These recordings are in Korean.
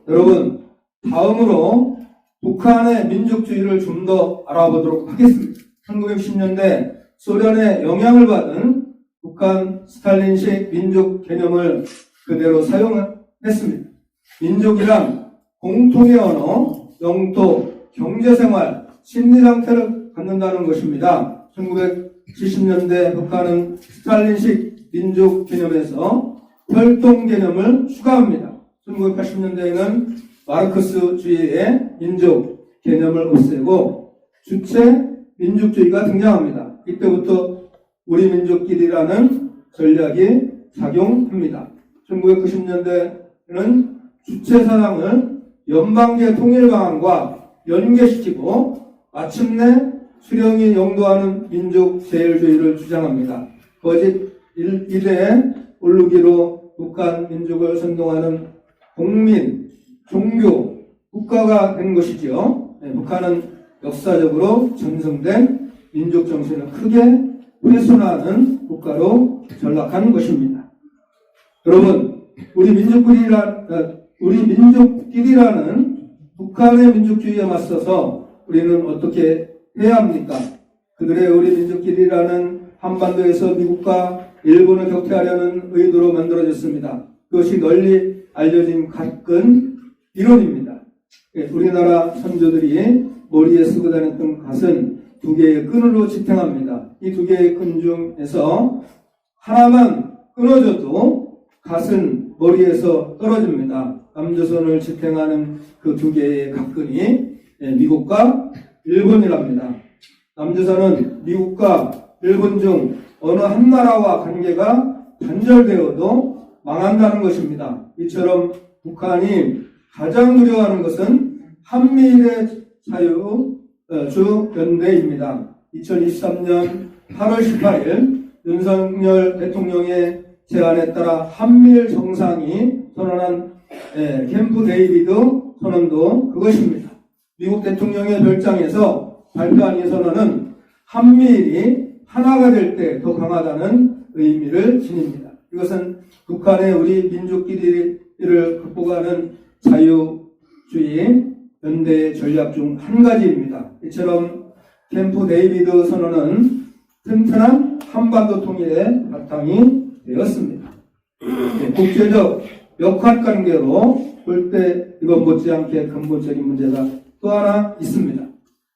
여러분, 다음으로 북한의 민족주의를 좀 더 알아보도록 하겠습니다. 1960년대 소련의 영향을 받은 북한 스탈린식 민족 개념을 그대로 사용했습니다. 민족이란 공통의 언어, 영토, 경제생활, 심리상태를 갖는다는 것입니다. 1970년대 북한은 스탈린식 민족 개념에서 혈통 개념을 추가합니다. 1980년대에는 마르크스주의의 민족 개념을 없애고 주체 민족주의가 등장합니다. 이때부터 우리 민족끼리라는 전략이 작용합니다. 1990년대에는 주체 사상을 연방제 통일 방안과 연계시키고 마침내 수령이 영도하는 민족 제일주의를 주장합니다. 거짓 이대에 오르기로 북한 민족을 선동하는 국민, 종교, 국가가 된 것이지요. 북한은 역사적으로 전승된 민족 정신을 크게 훼손하는 국가로 전락한 것입니다. 여러분, 우리 민족끼리라는 북한의 민족주의에 맞서서 우리는 어떻게 해야 합니까? 그들의 우리 민족끼리라는 한반도에서 미국과 일본을 격퇴하려는 의도로 만들어졌습니다. 그것이 널리 알려진 갓근 이론입니다. 우리나라 선조들이 머리에 쓰고 다녔던 갓은 두 개의 끈으로 지탱합니다. 이 두 개의 끈 중에서 하나만 끊어져도 갓은 머리에서 떨어집니다. 남조선을 지탱하는 그 두 개의 갓끈이 미국과 일본이랍니다. 남조선은 미국과 일본 중 어느 한 나라와 관계가 단절되어도 망한다는 것입니다. 이처럼 북한이 가장 두려워하는 것은 한미일의 자유주연대입니다. 2023년 8월 18일 윤석열 대통령의 제안에 따라 한미일 정상이 선언한 캠프 데이비드 선언도 그것입니다. 미국 대통령의 별장에서 발표한 이 선언은 한미일이 하나가 될 때 더 강하다는 의미를 지닙니다. 이것은 북한의 우리 민족끼리를 극복하는 자유주의 연대의 전략 중 한 가지입니다. 이처럼 캠프 데이비드 선언은 튼튼한 한반도 통일의 바탕이 되었습니다. 국제적 역학관계로 볼 때 이건 못지않게 근본적인 문제가 또 하나 있습니다.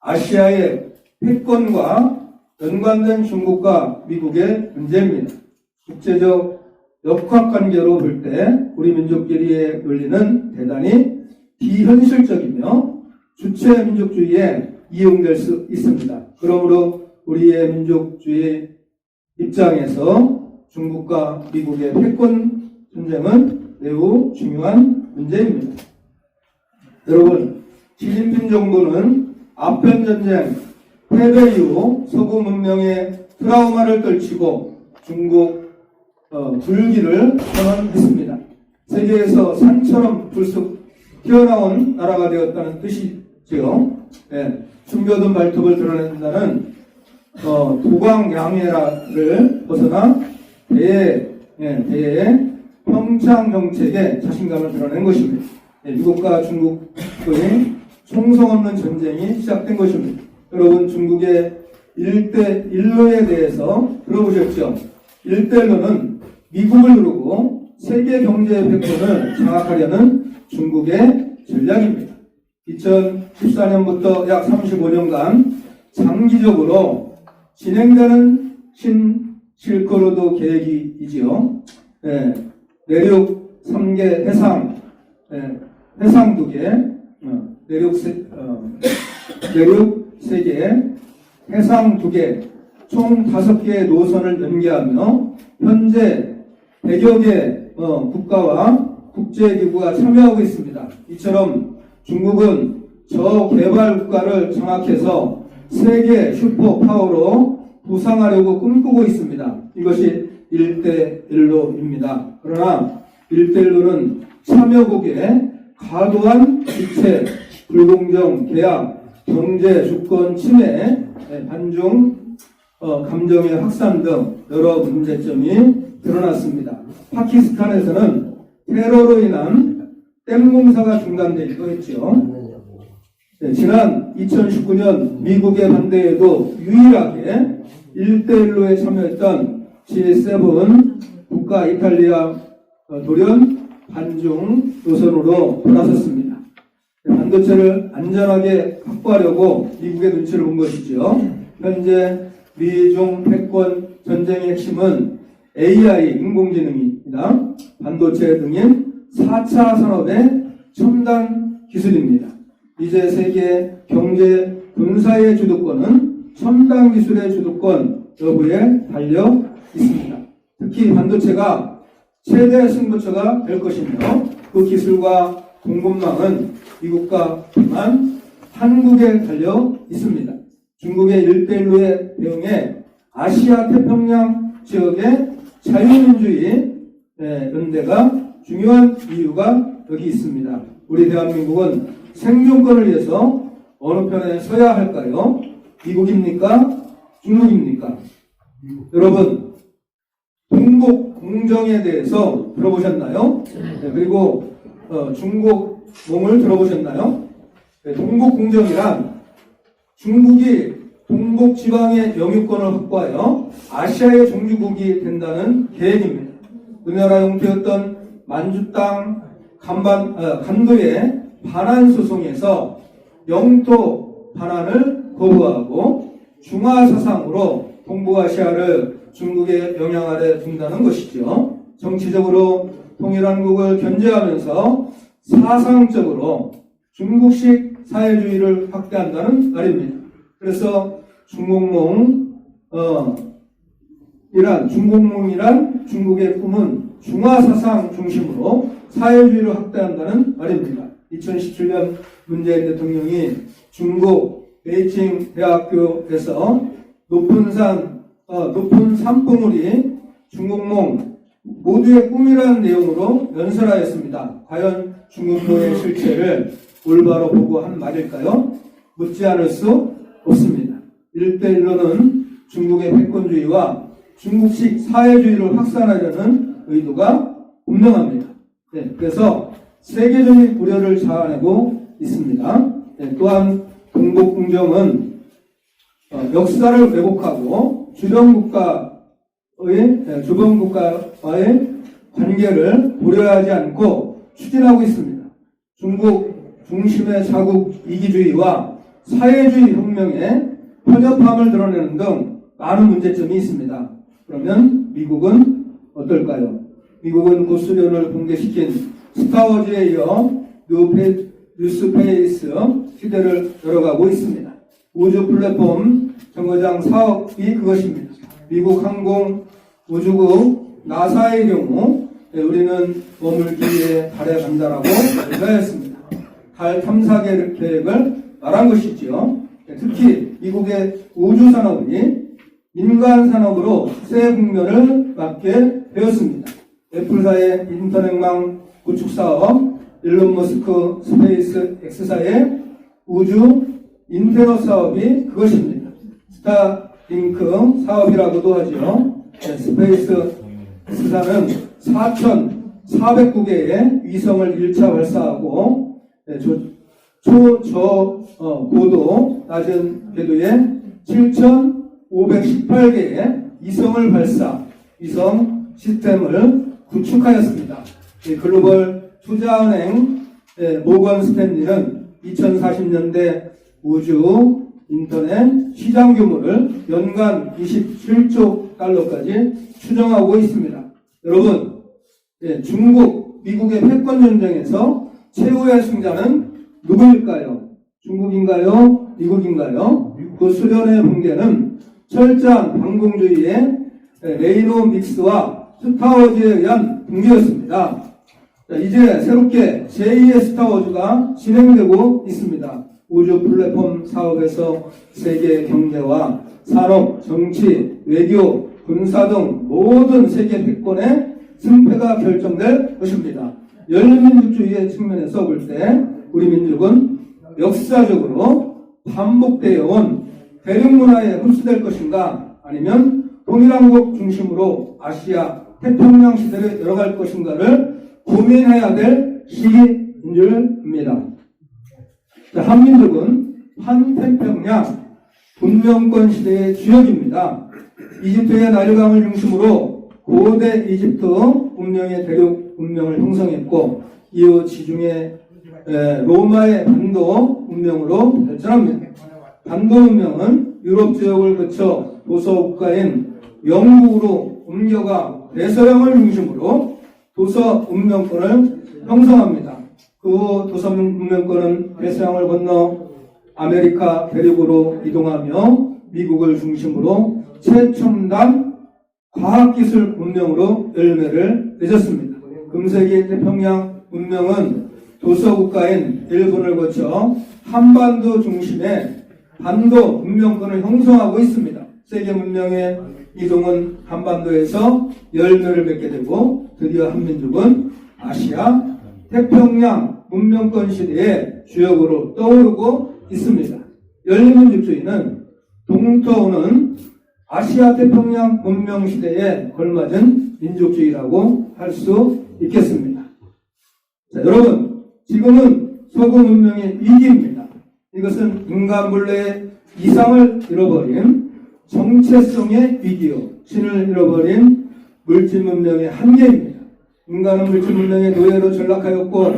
아시아의 패권과 연관된 중국과 미국의 문제입니다. 국제적 역학관계로 볼 때 우리 민족끼리의 논리는 대단히 비현실적이며 주체 민족주의에 이용될 수 있습니다. 그러므로 우리의 민족주의 입장에서 중국과 미국의 패권 전쟁은 매우 중요한 문제입니다. 여러분, 시진핑 정부는 아편-전쟁 패배 이후 서구 문명의 트라우마를 떨치고 중국 불기를 선언했습니다. 세계에서 산처럼 불쑥 튀어나온 나라가 되었다는 뜻이죠. 숨겨둔 발톱을 드러낸다는 도광양해를 벗어나 대의 평창 정책에 자신감을 드러낸 것입니다. 미국과 중국의 총성 없는 전쟁이 시작된 것입니다. 여러분, 중국의 1대1로에 대해서 들어보셨죠? 1대1로는 미국을 누르고 세계 경제의 패권을 장악하려는 중국의 전략입니다. 2014년부터 약 35년간 장기적으로 진행되는 실크로드 계획이지요. 내륙 3개 해상 2개, 내륙 3개, 해상 2개, 총 5개의 노선을 연계하며 현재 100여 개 국가와 국제기구가 참여하고 있습니다. 이처럼 중국은 저개발 국가를 장악해서 세계 슈퍼파워로 부상하려고 꿈꾸고 있습니다. 이것이 1대1로입니다. 그러나 1대1로는 참여국의 과도한 주체, 불공정 계약, 경제 주권 침해, 반중 감정의 확산 등 여러 문제점이 드러났습니다. 파키스탄에서는 테러로 인한 댐 공사가 중단되기도 했죠. 네, 지난 2019년 미국의 반대에도 유일하게 1대1로에 참여했던 G7 국가 이탈리아 돌연 반중 노선으로 돌아섰습니다. 반도체를 안전하게 확보하려고 미국의 눈치를 본 것이죠. 현재 미중 패권 전쟁의 핵심은 AI, 인공지능입니다. 반도체 등인 4차 산업의 첨단 기술입니다. 이제 세계 경제 군사의 주도권은 첨단 기술의 주도권 여부에 달려 있습니다. 특히 반도체가 최대 승부처가 될 것이며 그 기술과 공급망은 미국과 그만 한국에 달려 있습니다. 중국의 1대1로에 대응해 아시아 태평양 지역의 자유민주주의 연대가 중요한 이유가 여기 있습니다. 우리 대한민국은 생존권을 위해서 어느 편에 서야 할까요? 미국입니까? 중국입니까? 여러분, 동북 공정에 대해서 들어보셨나요? 네, 그리고 중국 몽을 들어보셨나요? 네, 동북 공정이란 중국이 동북 지방의 영유권을 확보하여 아시아의 종주국이 된다는 계획입니다. 우리나라 영토였던 만주 땅 간도의 반환 소송에서 영토 반환을 거부하고 중화 사상으로 동북아시아를 중국의 영향 아래 둔다는 것이죠. 정치적으로 통일한국을 견제하면서 사상적으로 중국식 사회주의를 확대한다는 말입니다. 그래서 중국몽이란 중국의 꿈은 중화사상 중심으로 사회주의를 확대한다는 말입니다. 2017년 문재인 대통령이 중국 베이징 대학교에서 높은 산봉우리 중국몽 모두의 꿈이라는 내용으로 연설하였습니다. 과연 중국몽의 실체를 올바로 보고 한 말일까요? 묻지 않을 수 없습니다. 1대1로는 중국의 패권주의와 중국식 사회주의를 확산하려는 의도가 분명합니다. 네, 그래서 세계적인 우려를 자아내고 있습니다. 네, 또한 동북공정은 역사를 왜곡하고 주변 국가와의 관계를 고려하지 않고 추진하고 있습니다. 중국 중심의 자국 이기주의와 사회주의 혁명에 편협함을 드러내는 등 많은 문제점이 있습니다. 그러면 미국은 어떨까요? 미국은 구소련을 붕괴시킨 스타워즈에 이어 뉴스페이스 시대를 열어가고 있습니다. 우주 플랫폼 정거장 사업이 그것입니다. 미국 항공 우주국 나사의 경우 우리는 머물기에 달에 간다라고 얘기하였습니다. 달 탐사 계획을 말한 것이지요. 특히 미국의 우주 산업이 민간 산업으로 새 국면을 맞게 되었습니다. 애플사의 인터넷망 구축 사업, 일론 머스크 스페이스 X사의 우주 인테너 사업이 그것입니다. 스타링크 사업이라고도 하죠. 스페이스 X사는 4,409개의 위성을 1차 발사하고 고도 낮은 궤도에 7,518개의 위성을 위성 시스템을 구축하였습니다. 글로벌 투자은행 모건 스탠리는 2040년대 우주 인터넷 시장 규모를 연간 27조 달러까지 추정하고 있습니다. 여러분, 중국, 미국의 패권 전쟁에서 최후의 승자는 누구일까요? 중국인가요? 미국인가요? 그 소련의 붕괴는 철저한 반공주의의 레이노믹스와 스타워즈에 의한 붕괴였습니다. 이제 새롭게 제2의 스타워즈가 진행되고 있습니다. 우주 플랫폼 사업에서 세계 경제와 산업, 정치, 외교, 군사 등 모든 세계 패권의 승패가 결정될 것입니다. 열린민주주의의 측면에서 볼 때 우리 민족은 역사적으로 반복되어 온 대륙문화에 흡수될 것인가, 아니면 통일한국 중심으로 아시아 태평양 시대를 열어갈 것인가를 고민해야 될 시기입니다. 줄 압니다. 자, 한민족은 환태평양 문명권 시대의 주역입니다. 이집트의 나일강을 중심으로 고대 이집트 문명의 대륙 문명을 형성했고 이후 지중해 로마의 반도 문명으로 발전합니다. 반도 문명은 유럽 지역을 거쳐 도서 국가인 영국으로 옮겨가 대서양을 중심으로 도서 문명권을 형성합니다. 그 후 도서 문명권은 대서양을 건너 아메리카 대륙으로 이동하며 미국을 중심으로 최첨단 과학기술 문명으로 열매를 맺었습니다. 금세기 태평양 문명은 도서국가인 일본을 거쳐 한반도 중심의 반도 문명권을 형성하고 있습니다. 세계 문명의 이동은 한반도에서 열매를 맺게 되고 드디어 한민족은 아시아 태평양 문명권 시대의 주역으로 떠오르고 있습니다. 열린민족주의는 동토는 아시아 태평양 문명 시대에 걸맞은 민족주의라고 할 수 있겠습니다. 자, 여러분, 지금은 서구 문명의 위기입니다. 이것은 인간 본래의 이상을 잃어버린 정체성의 위기요, 신을 잃어버린 물질 문명의 한계입니다. 인간은 물질 문명의 노예로 전락하였고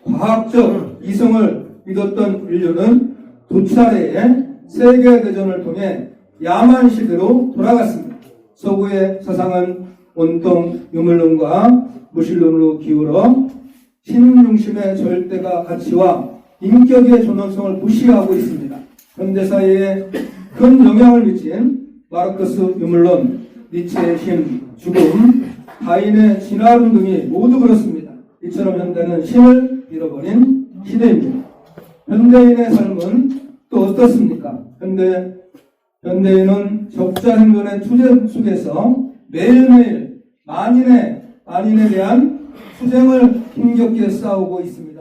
과학적 이성을 믿었던 인류는 두 차례의 세계대전을 통해 야만 시대로 돌아갔습니다. 서구의 사상은 온통 유물론과 무신론으로 기울어 신 중심의 절대가 가치와 인격의 존엄성을 무시하고 있습니다. 현대사회에 큰 영향을 미친 마르크스 유물론, 니체의 신, 죽음, 가인의 진화론 등이 모두 그렇습니다. 이처럼 현대는 신을 잃어버린 시대입니다. 현대인의 삶은 또 어떻습니까? 현대인은 적자 생존의 투쟁 속에서 매일매일 만인에 대한 투쟁을 힘겹게 싸우고 있습니다.